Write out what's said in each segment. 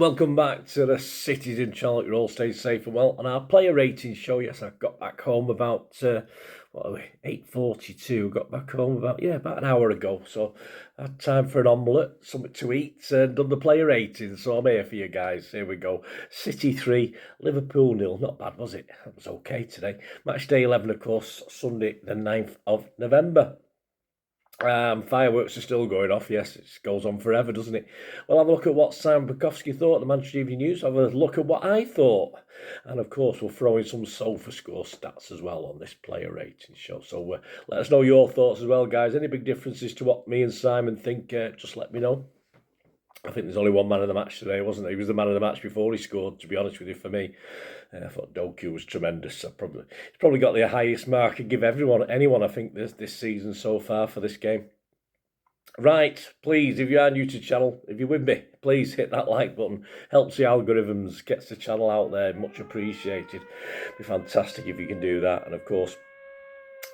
welcome back to the Cities in Charlotte. You're all staying safe and well. On our player rating show, yes, I got back home about, 8:42. Got back home about an hour ago. So I had time for an omelette, something to eat, and done the player rating. So I'm here for you guys. Here we go. City 3, Liverpool 0. Not bad, was it? That was okay today. Match day 11, of course, Sunday the 9th of November. Fireworks are still going off. Yes, it goes on forever, doesn't it? Well, have a look at what Sam Bukowski thought, the Manchester Evening News. Have a look at what I thought. And, of course, we'll throw in some sofa score stats as well on this player rating show. So let us know your thoughts as well, guys. Any big differences to what me and Simon think, just let me know. I think there's only one man of the match today, wasn't there? He was the man of the match before he scored, to be honest with you, for me. I thought Doku was tremendous. He's probably got the highest mark I'd give anyone, I think, this season so far for this game. Right, please, if you are new to the channel, if you're with me, please hit that like button. Helps the algorithms, gets the channel out there, much appreciated. It'd be fantastic if you can do that. And of course,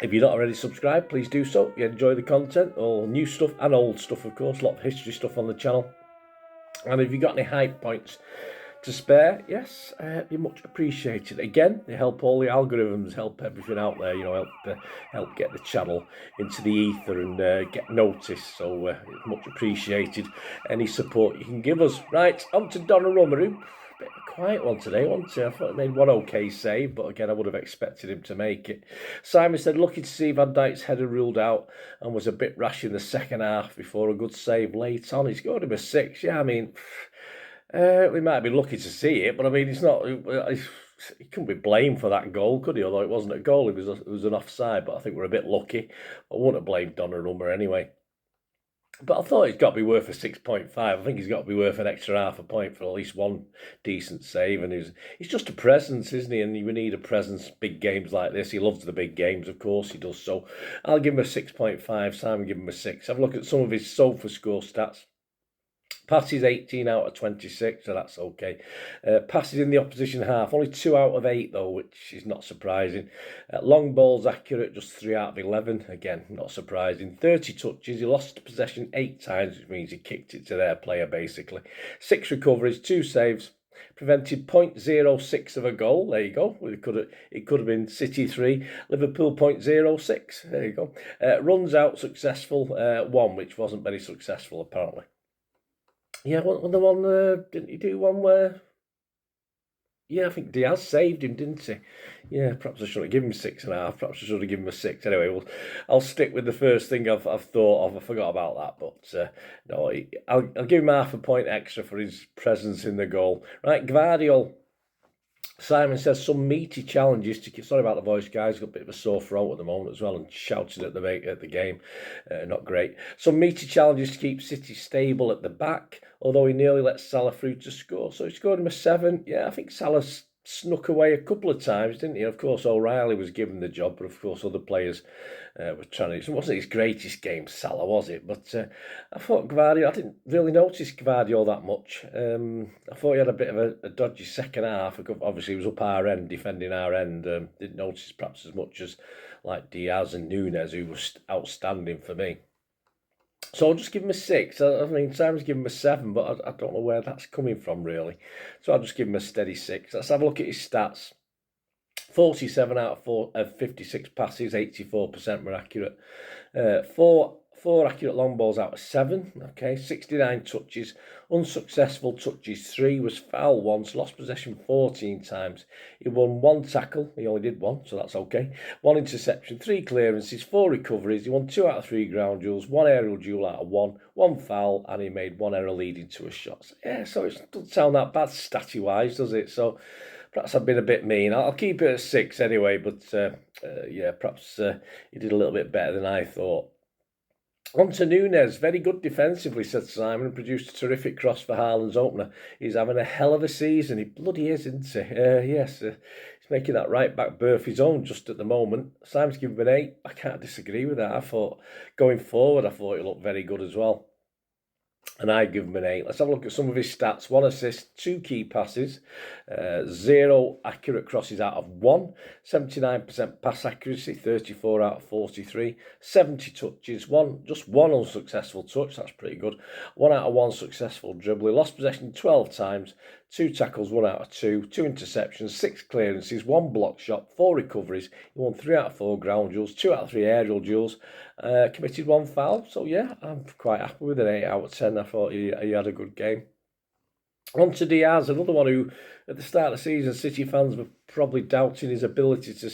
if you're not already subscribed, please do so. If you enjoy the content, all new stuff and old stuff, of course, a lot of history stuff on the channel. And if you've got any hype points to spare, yes, be much appreciated. Again, they help all the algorithms, help everything out there, help get the channel into the ether and get noticed. So it's much appreciated, any support you can give us. Right, on to Donnarumma. Bit of a quiet one today, wasn't it? I thought he made one okay save, but again, I would have expected him to make it. Simon said, lucky to see Van Dijk's header ruled out and was a bit rash in the second half before a good save late on. He's got him a 6. Yeah, I mean, we might be lucky to see it, but I mean, it's not. He couldn't be blamed for that goal, could he? Although it wasn't a goal, it was an offside. But I think we're a bit lucky. I wouldn't have blamed Donnarumma anyway. But I thought he's got to be worth a 6.5. I think he's got to be worth an extra half a point for at least one decent save. And he's just a presence, isn't he? And we need a presence, big games like this. He loves the big games, of course he does. So I'll give him a 6.5. Simon give him a 6. Have a look at some of his sofa score stats. Passes 18 out of 26, so that's okay. Passes in the opposition half, only 2 out of 8 though, which is not surprising. Long balls accurate, just 3 out of 11, again, not surprising. 30 touches, he lost possession 8 times, which means he kicked it to their player basically. 6 recoveries, 2 saves, prevented 0.06 of a goal. There you go. It could have been City 3, Liverpool 0.06. There you go. Runs out successful, 1, which wasn't very successful apparently. Yeah, didn't he do one where... Yeah, I think Diaz saved him, didn't he? Yeah, perhaps I should have given him 6.5. Perhaps I should have given him a 6. Anyway, I'll stick with the first thing I've thought of. I forgot about that, but no, I'll give him half a point extra for his presence in the goal. Right, Gvardiol. Simon says some meaty challenges to... Sorry about the voice, guys. Got a bit of a sore throat at the moment as well and shouted at the game. Not great. Some meaty challenges to keep City stable at the back, although he nearly let Salah through to score. So he scored him a 7. Yeah, I think Salah snuck away a couple of times, didn't he? Of course, O'Reilly was given the job, but of course other players were trying to... It wasn't his greatest game, Salah, was it? But I thought Gvardiol... I didn't really notice Gvardiol that much. I thought he had a bit of a dodgy second half. Obviously, he was up our end, defending our end. Didn't notice perhaps as much as like Diaz and Núñez, who was outstanding for me. So I'll just give him a 6. I mean, Simon's given him a 7, but I don't know where that's coming from, really. So I'll just give him a steady 6. Let's have a look at his stats. 47 out of 56 passes, 84% were accurate. 4 accurate long balls out of 7. Okay, 69 touches, unsuccessful touches 3, was foul once, lost possession 14 times. He won 1 tackle, he only did 1, so that's okay. 1 interception, 3 clearances, 4 recoveries. He won 2 out of 3 ground duels, 1 aerial duel out of 1 foul, and he made 1 error leading to a shot. So, yeah, so it doesn't sound that bad statty-wise, does it? So perhaps I've been a bit mean. I'll keep it at 6 anyway, but yeah, perhaps he did a little bit better than I thought. On to Núñez, very good defensively, said Simon, produced a terrific cross for Haaland's opener. He's having a hell of a season. He bloody is, isn't he? Yes, he's making that right-back berth his own just at the moment. Simon's given him an 8. I can't disagree with that. I thought, going forward, he looked very good as well. and I give him an 8. Let's have a look at some of his stats. 1 assist, 2 key passes, 0 accurate crosses out of 1, 79% pass accuracy, 34 out of 43, 70 touches, just one unsuccessful touch, that's pretty good. 1 out of 1 successful dribble. He lost possession 12 times, 2 tackles, 1 out of 2, 2 interceptions, 6 clearances, 1 block shot, 4 recoveries. He won 3 out of 4 ground duels, 2 out of 3 aerial duels, committed 1 foul. So yeah, I'm quite happy with an 8 out of 10. I thought he had a good game. On to Diaz, another one who, at the start of the season, City fans were probably doubting his ability to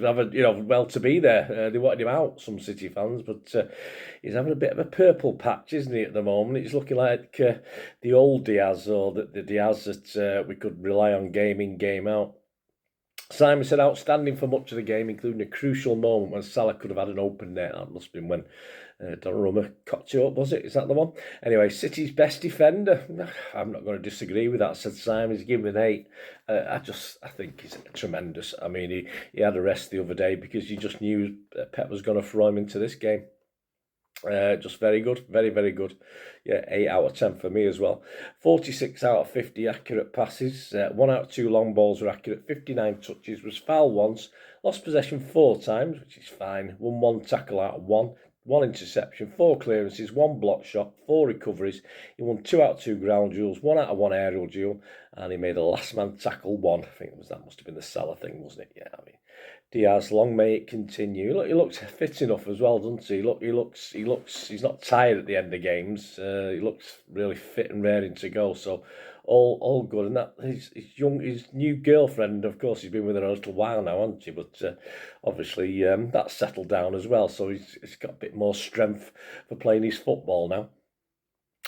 have to be there. They wanted him out, some City fans, but he's having a bit of a purple patch, isn't he, at the moment? He's looking like the old Diaz, or the Diaz that we could rely on game in, game out. Simon said, outstanding for much of the game, including a crucial moment when Salah could have had an open net. That must have been when Donnarumma cocked it up, was it? Is that the one? Anyway, City's best defender. I'm not going to disagree with that, said Simon. He's given an 8. I think he's tremendous. I mean, he had a rest the other day because you just knew Pep was going to throw him into this game. Just very good, very, very good. Yeah, 8 out of 10 for me as well. 46 out of 50 accurate passes. 1 out of 2 long balls were accurate. 59 touches, was fouled once. Lost possession 4 times, which is fine. Won 1 tackle out of 1. 1 interception, 4 clearances, 1 block shot, 4 recoveries. He won 2 out of 2 ground duels, 1 out of 1 aerial duel, and he made a last man tackle 1. I think that must have been the Salah thing, wasn't it? Yeah, I mean, Diaz, long may it continue. Look, he looks fit enough as well, doesn't he? He's not tired at the end of games. He looks really fit and raring to go. So, all good. And that his new girlfriend, of course, he's been with her a little while now, hasn't he? But obviously, that's settled down as well. So he's got a bit more strength for playing his football now.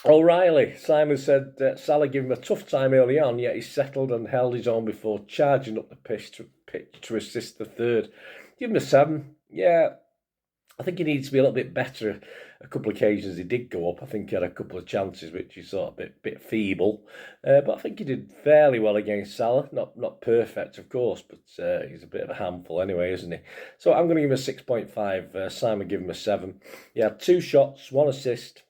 O'Reilly, Simon said Salah gave him a tough time early on, yet he settled and held his own before charging up the pitch to assist the third. Give him a 7. Yeah, I think he needs to be a little bit better. A couple of occasions he did go up. I think he had a couple of chances which he sort of a bit feeble. But I think he did fairly well against Salah. Not perfect, of course, but he's a bit of a handful anyway, isn't he? So I'm going to give him a 6.5. Simon give him a 7. He had 2 shots, 1 assist,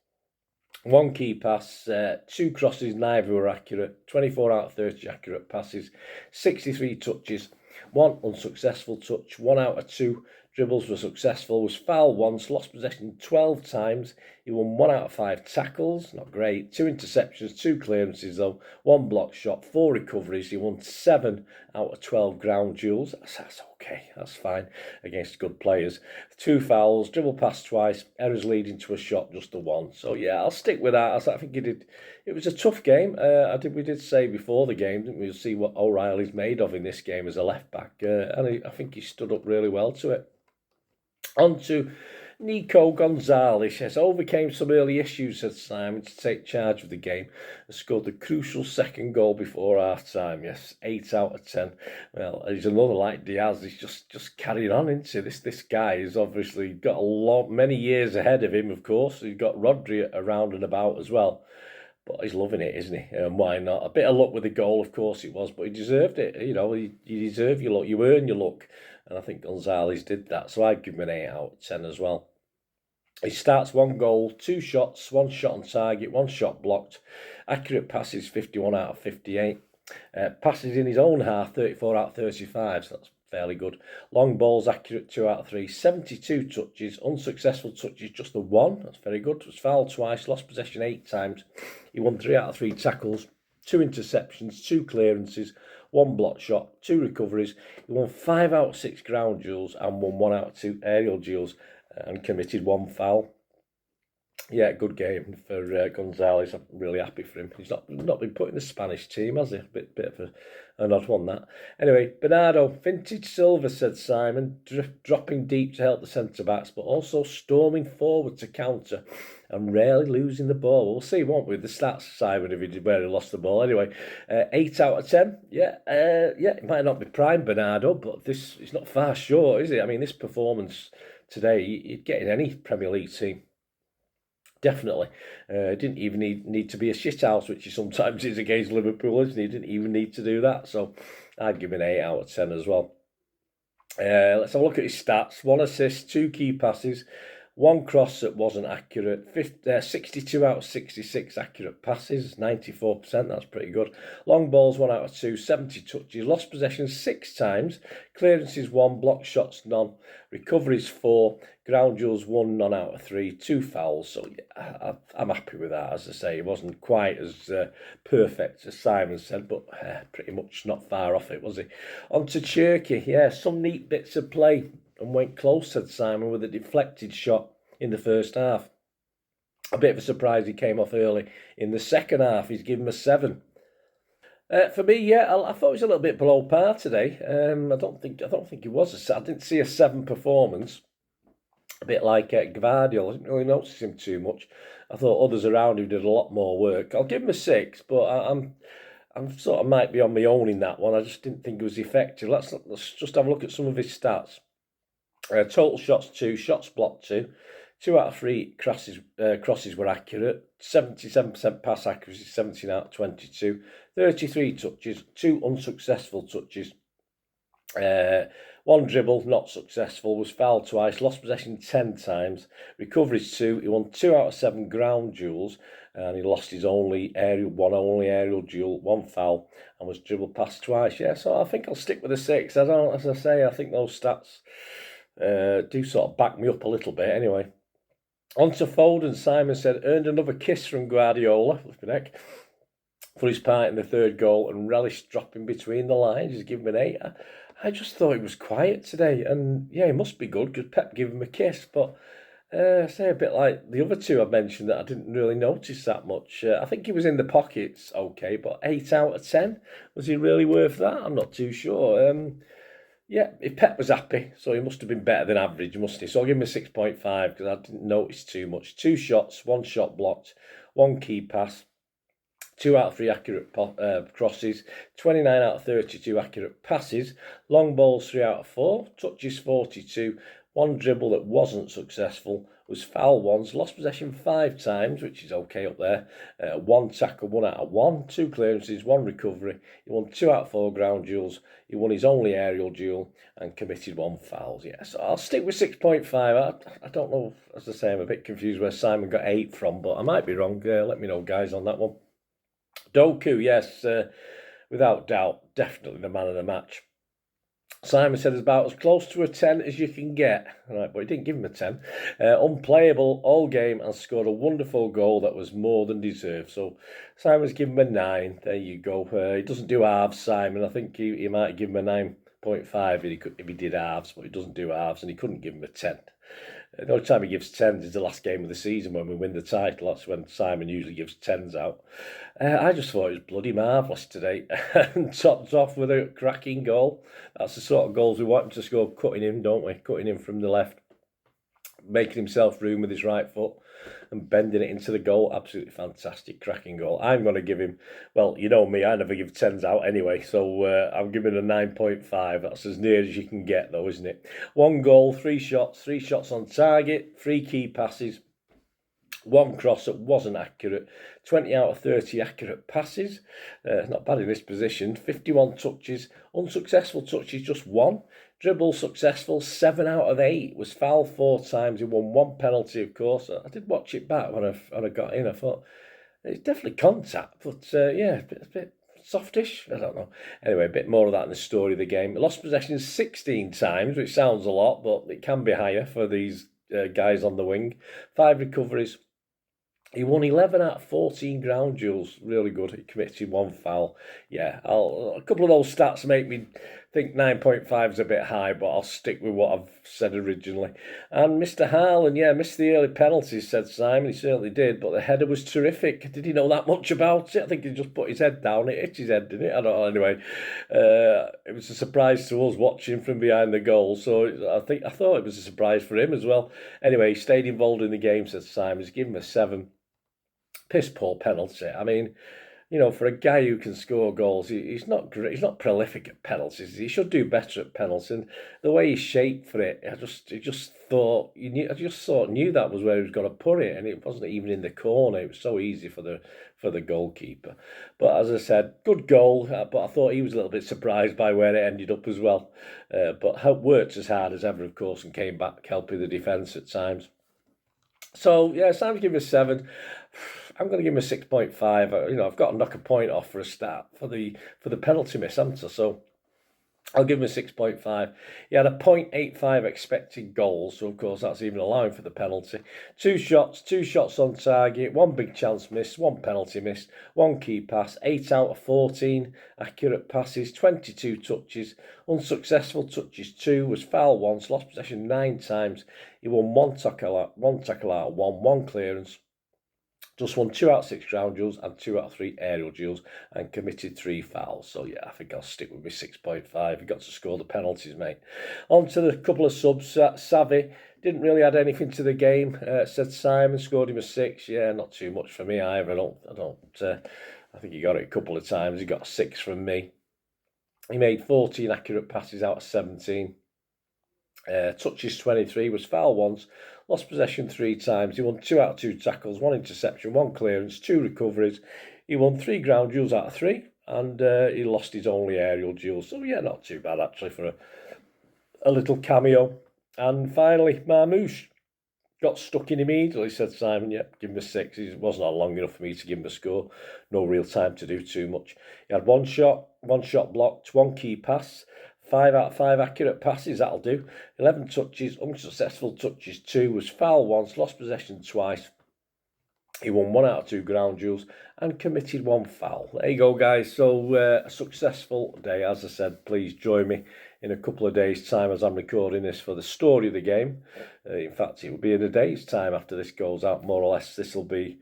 1 key pass, 2 crosses, neither were accurate, 24 out of 30 accurate passes, 63 touches, 1 unsuccessful touch, 1 out of 2 dribbles were successful, was fouled once, lost possession 12 times. He won 1 out of 5 tackles, not great, 2 interceptions, 2 clearances though, 1 block shot, 4 recoveries. He won 7 out of 12 ground duels. That's okay, that's fine against good players. 2 fouls, dribble pass twice, errors leading to a shot, just the 1. So yeah, I'll stick with that. I think he did. It was a tough game. We did say before the game, didn't we? We'll see what O'Reilly's made of in this game as a left back, and I think he stood up really well to it. On to Nico Gonzalez. Yes, overcame some early issues, said Simon, to take charge of the game and scored the crucial second goal before half-time. Yes, 8 out of 10. Well, he's another like Diaz. He's just carrying on into this guy. He's obviously got many years ahead of him, of course. He's got Rodri around and about as well. But he's loving it, isn't he? And why not? A bit of luck with the goal, of course it was, but he deserved it. You know, you deserve your luck. You earn your luck. And I think Gonzalez did that. So I'd give him an 8 out of 10 as well. He starts 1 goal, 2 shots, 1 shot on target, 1 shot blocked. Accurate passes, 51 out of 58. Passes in his own half, 34 out of 35. So that's fairly good. Long balls accurate, 2 out of 3. 72 touches, unsuccessful touches, just the 1. That's very good. Was fouled twice, lost possession 8 times. He won 3 out of 3 tackles, 2 interceptions, 2 clearances, 1 block shot, 2 recoveries. He won 5 out of 6 ground duels and won 1 out of 2 aerial duels and committed 1 foul. Yeah, good game for Gonzalez. I'm really happy for him. He's not been put in the Spanish team, has he? A bit of an odd one, that. Anyway, Bernardo, vintage silver, said Simon, dropping deep to help the centre-backs, but also storming forward to counter and rarely losing the ball. We'll see, won't we? The stats, Simon, if he did where he lost the ball. Anyway, 8 out of 10. Yeah, it might not be prime Bernardo, but he's not far short, is he? I mean, this performance today, you'd get in any Premier League team. Definitely. Didn't even need to be a shithouse, which he sometimes is against Liverpool, isn't he? Didn't even need to do that. So I'd give him an 8 out of 10 as well. Let's have a look at his stats. 1 assist, 2 key passes, One cross that wasn't accurate, 62 out of 66 accurate passes, 94%, that's pretty good. Long balls, 1 out of 2, 70 touches, lost possession 6 times, clearances 1, block shots none, recoveries 4, ground duels 1, none out of 3, 2 fouls. So yeah, I'm happy with that. As I say, it wasn't quite as perfect as Simon said, but pretty much not far off it, was he? On to Cherky, yeah, some neat bits of play. And went close, said Simon, with a deflected shot in the first half. A bit of a surprise he came off early. In the second half, he's given him a 7. For me, yeah, I thought he was a little bit below par today. I don't think he was. I didn't see a 7 performance. A bit like Gvardiol. I didn't really notice him too much. I thought others around him did a lot more work. I'll give him a 6, but I'm sort of might be on my own in that one. I just didn't think it was effective. Let's just have a look at some of his stats. Total shots 2, shots blocked 2, 2 out of 3 crosses were accurate, 77% pass accuracy, 17 out of 22, 33 touches, 2 unsuccessful touches, 1 dribble not successful, was fouled twice, lost possession 10 times, recoveries 2, he won 2 out of 7 ground duels, and he lost his only aerial duel, 1 foul, and was dribbled past twice. Yeah, so I think I'll stick with a 6. As I say, I think those stats do sort of back me up a little bit. Anyway, on to Foden. Simon said, earned another kiss from Guardiola for his part in the third goal and relished dropping between the lines. He's given him an 8. I just thought he was quiet today, and yeah, he must be good because Pep gave him a kiss. But say a bit like the other two I mentioned that I didn't really notice that much. I think he was in the pockets, okay, but 8 out of 10, was he really worth that? I'm not too sure. Yeah, if Pep was happy, so he must have been better than average, mustn't he? So I'll give him a 6.5 because I didn't notice too much. 2 shots, 1 shot blocked, 1 key pass, 2 out of 3 accurate crosses, 29 out of 32 accurate passes, long balls 3 out of 4, touches 42, 1 dribble that wasn't successful, was foul ones, lost possession 5 times, which is okay up there, 1 tackle, 1 out of 1, 2 clearances, 1 recovery, he won 2 out of 4 ground duels, he won his only aerial duel and committed 1 foul. Yeah, so I'll stick with 6.5. I don't know, as I say, I'm a bit confused where Simon got 8 from, but I might be wrong. Let me know, guys, on that one. Doku, yes, without doubt, definitely the man of the match. Simon said it's about as close to a 10 as you can get. Right, but he didn't give him a 10. Unplayable all game and scored a wonderful goal that was more than deserved. So Simon's given him a 9. There you go. He doesn't do halves, Simon. I think he might give him a 9.5 if he did halves, but he doesn't do halves, and he couldn't give him a 10. The only time he gives 10s is the last game of the season when we win the title. That's when Simon usually gives 10s out. I just thought it was bloody marvellous today. And topped off with a cracking goal. That's the sort of goals we want him to score, cutting him, don't we? Cutting him from the left, making himself room with his right foot and bending it into the goal. Absolutely fantastic, cracking goal. I'm going to give him, well, you know me, I never give 10s out anyway, so I'm giving a 9.5. That's as near as you can get, though, isn't it? 1 goal, 3 shots on target, 3 key passes, 1 cross that wasn't accurate, 20 out of 30 accurate passes, not bad in this position, 51 touches, unsuccessful touches, just 1, dribble successful, 7 out of 8, was fouled 4 times, he won 1 penalty, of course. I did watch it back when I got in, I thought, it's definitely contact, but yeah, a bit softish, I don't know. Anyway, a bit more of that in the story of the game. Lost possession 16 times, which sounds a lot, but it can be higher for these guys on the wing. 5 recoveries. He won 11 out of 14 ground duels. Really good. He committed 1 foul. Yeah, a couple of those stats make me think 9.5 is a bit high, but I'll stick with what I've said originally. And Mr. Haaland, yeah, missed the early penalties, said Simon. He certainly did, but the header was terrific. Did he know that much about it? I think he just put his head down. It hit his head, didn't it? I don't know. Anyway, it was a surprise to us watching from behind the goal. So I thought it was a surprise for him as well. Anyway, he stayed involved in the game, said Simon. He's given him a 7. Piss poor penalty. I mean, you know, for a guy who can score goals, he's not great. He's not prolific at penalties. He should do better at penalties. And the way he's shaped for it, I just thought knew that was where he was going to put it, and it wasn't even in the corner. It was so easy for the goalkeeper. But as I said, good goal. But I thought he was a little bit surprised by where it ended up as well. But worked as hard as ever, of course, and came back helping the defence at times. So yeah, Sam's giving me a 7. I'm going to give him a 6.5. I've got to knock a point off for a start for the penalty miss, haven't I? So I'll give him a 6.5. He had a 0.85 expected goals, so of course that's even allowing for the penalty. Two shots on target, one big chance missed, one penalty missed, one key pass, 8 out of 14 accurate passes, 22 touches, unsuccessful touches 2, was fouled once, lost possession 9 times. He won one tackle out of one clearance. Just won 2 out of 6 ground duels and 2 out of 3 aerial duels and committed 3 fouls. So yeah, I think I'll stick with my 6.5. He got to score the penalties, mate. On to the couple of subs. Savvy didn't really add anything to the game. Said Simon scored him a 6. Yeah, not too much for me either. I think he got it a couple of times. He got a 6 from me. He made 14 accurate passes out of 17. Touches 23, was fouled once, lost possession 3 times. He won 2 out of 2 tackles, 1 interception, 1 clearance, 2 recoveries. He won 3 ground duels out of 3, and he lost his only aerial duel. So yeah, not too bad actually for a little cameo. And finally, Marmouche got stuck in immediately, said Simon. Yep, give him a 6. It wasn't long enough for me to give him a score. No real time to do too much. He had one shot blocked, 1 key pass, 5 out of 5 accurate passes, that'll do. 11 touches, unsuccessful touches 2, was fouled once, lost possession twice. He won 1 out of 2 ground duels and committed 1 foul. There you go, guys. So a successful day. As I said, please join me in a couple of days' time as I'm recording this for the story of the game. In fact, it will be in a day's time after this goes out, more or less. This will be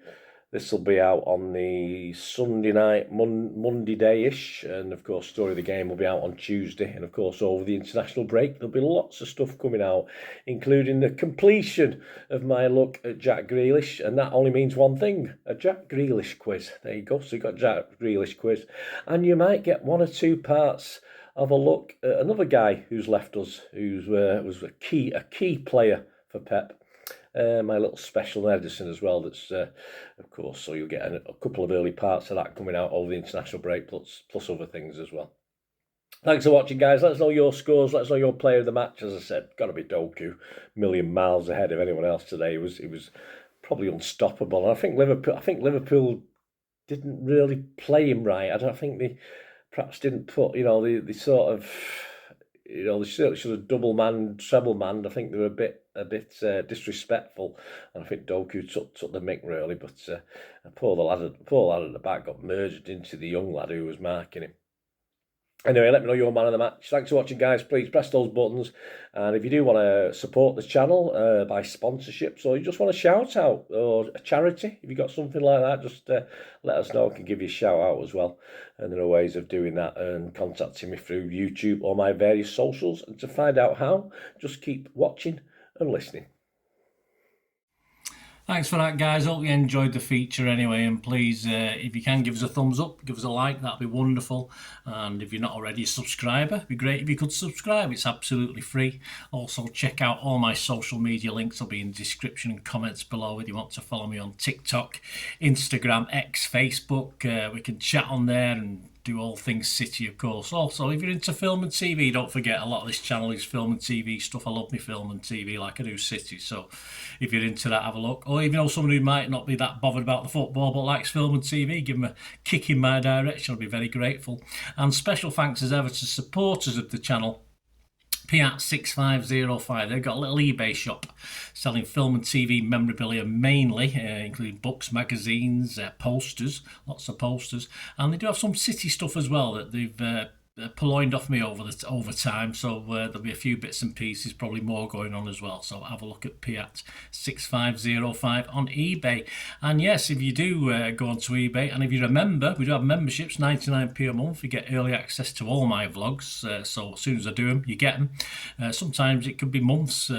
out on the Sunday night, Monday day-ish. And, of course, story of the game will be out on Tuesday. And, of course, over the international break, there'll be lots of stuff coming out, including the completion of my look at Jack Grealish. And that only means one thing, a Jack Grealish quiz. There you go. So you've got Jack Grealish quiz. And you might get 1 or 2 parts of a look at another guy who's left us, who was a key player for Pep. My little special medicine as well. That's of course, so you'll get a couple of early parts of that coming out over the international break, plus other things as well. Thanks for watching, guys. Let us know your scores. Let us know your player of the match. As I said, got to be Doku, million miles ahead of anyone else today. It was probably unstoppable. And I think Liverpool didn't really play him right. I don't think they perhaps didn't put they sort of. They should have double manned, treble manned. I think they were a bit disrespectful, and I think Doku took the mick really. But poor lad at the back got merged into the young lad who was marking him. Anyway, let me know your man of the match. Thanks for watching, guys. Please press those buttons. And if you do want to support the channel by sponsorships, or you just want a shout out or a charity, if you've got something like that, just let us know. I can give you a shout out as well. And there are ways of doing that and contacting me through YouTube or my various socials. And to find out how, just keep watching and listening. Thanks for that, guys. Hope you enjoyed the feature anyway, and please, if you can, give us a thumbs up, give us a like, that'd be wonderful. And if you're not already a subscriber, it'd be great if you could subscribe. It's absolutely free. Also, check out all my social media links. Will be in the description and comments below if you want to follow me on TikTok, Instagram, X, Facebook. We can chat on there and do all things City, of course. Also, if you're into film and TV, don't forget a lot of this channel is film and TV stuff. I love me film and TV like I do City. So if you're into that, have a look. Or even though someone who might not be that bothered about the football but likes film and TV, give them a kick in my direction. I'll be very grateful. And special thanks as ever to supporters of the channel. Piat6505. They've got a little eBay shop selling film and TV memorabilia mainly, including books, magazines, posters, lots of posters, and they do have some City stuff as well that they've purloined off me over time, so there'll be a few bits and pieces, probably more going on as well. So have a look at Piat6505 on eBay. And yes, if you do go onto eBay, and if you're a member, we do have memberships, 99p a month. You get early access to all my vlogs, so as soon as I do them, you get them. Sometimes it could be months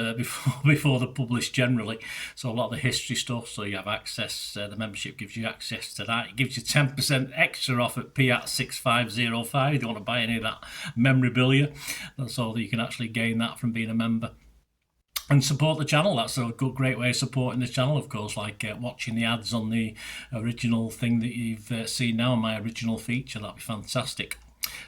before they're published generally, so a lot of the history stuff, so you have access. The membership gives you access to that. It gives you 10% extra off at Piat6505 if you want to buy any of that memorabilia. That's all that you can actually gain that from being a member. And support the channel. That's a great way of supporting the channel, of course, like watching the ads on the original thing that you've seen now, my original feature. That'd be fantastic.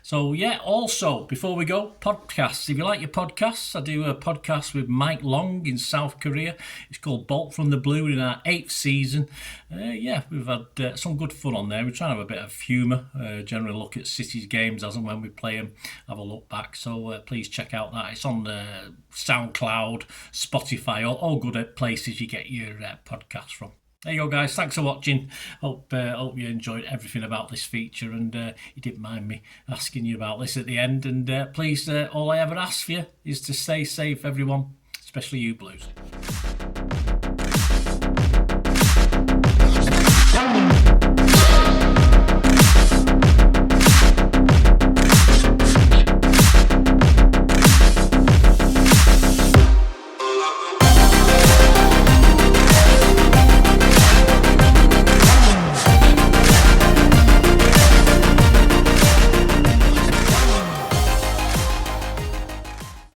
So yeah, also before we go, podcasts. If you like your podcasts, I do a podcast with Mike Long in South Korea. It's called Bolt from the Blue in our 8th season. Yeah, we've had some good fun on there. We're trying to have a bit of humour, generally look at City's games as and when we play them, have a look back. So please check out that. It's on Soundcloud, Spotify, all good places you get your podcasts from. There you go, guys. Thanks for watching. Hope you enjoyed everything about this feature, and you didn't mind me asking you about this at the end. And please, all I ever ask for you is to stay safe, everyone, especially you Blues.